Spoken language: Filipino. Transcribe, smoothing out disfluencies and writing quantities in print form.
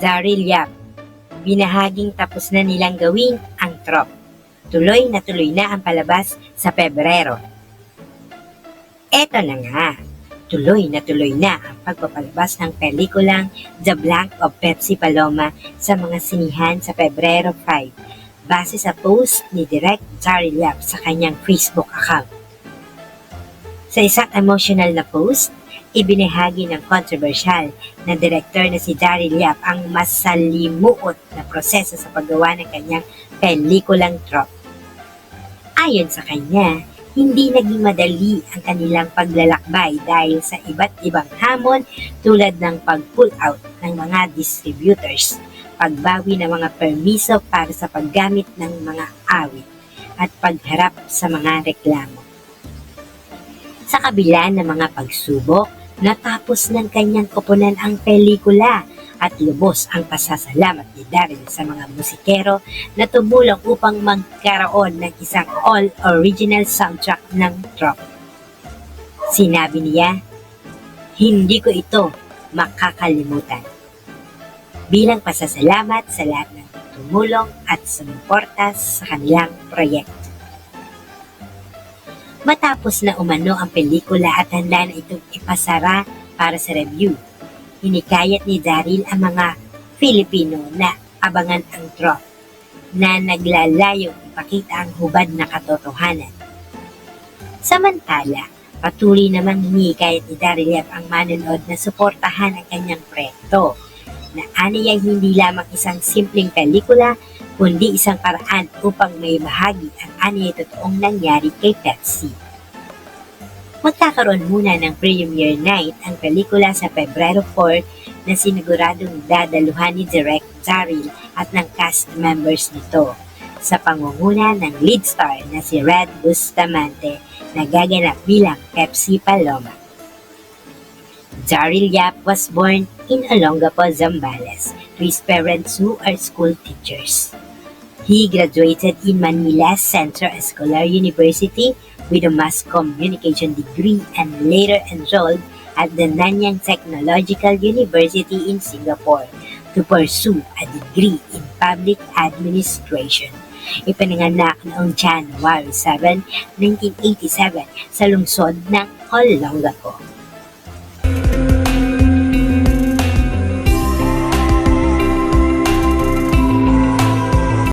Daryl Yap, binahaging tapos na nilang gawin ang trop. Tuloy na ang palabas sa Pebrero. Eto na nga, tuloy na ang pagpapalabas ng pelikulang The Blank of Pepsi Paloma sa mga sinihan sa Pebrero 5, base sa post ni Direk Daryl Yap sa kanyang Facebook account. Sa isang emotional na post, ibinahagi ng kontrobersyal na direktor na si Daryl Yap ang masalimuot na proseso sa paggawa ng kanyang pelikulang trop. Ayon sa kanya, hindi naging madali ang kanilang paglalakbay dahil sa iba't ibang hamon tulad ng pag-pull out ng mga distributors, pagbawi ng mga permiso para sa paggamit ng mga awit, at pagharap sa mga reklamo. Sa kabila ng mga pagsubok, natapos ng kanyang koponan ang pelikula at lubos ang pasasalamat ni Daryl sa mga musikero na tumulong upang magkaroon ng isang all-original soundtrack ng trop. Sinabi niya, "Hindi ko ito makakalimutan." Bilang pasasalamat sa lahat ng tumulong at sumuporta sa kanilang proyekto. Matapos na umano ang pelikula at handa na itong ipasara para sa review, hinikayat ni Daryl ang mga Filipino na abangan ang trop na naglalayong ipakita ang hubad na katotohanan. Samantala, patuloy namang hinikayat ni Daryl Yap ang manonood na suportahan ang kanyang proyekto na aniyang hindi lamang isang simpleng pelikula kundi isang paraan upang may bahagi ang aniyay totoong nangyari kay Pepsi. Magkakaroon muna ng premiere night ang pelikula sa Pebrero 4 na siniguradong dadaluhan ni Direk Daryl at ng cast members nito sa pangunguna ng lead star na si Red Bustamante na gaganap bilang Pepsi Paloma. Daryl Yap was born in Olongapo, Zambales, to his parents who are school teachers. He graduated in Manila Central Escolar University with a mass communication degree and later enrolled at the Nanyang Technological University in Singapore to pursue a degree in public administration. Ipinanganak noong January 7, 1987 sa lungsod ng Olongapo.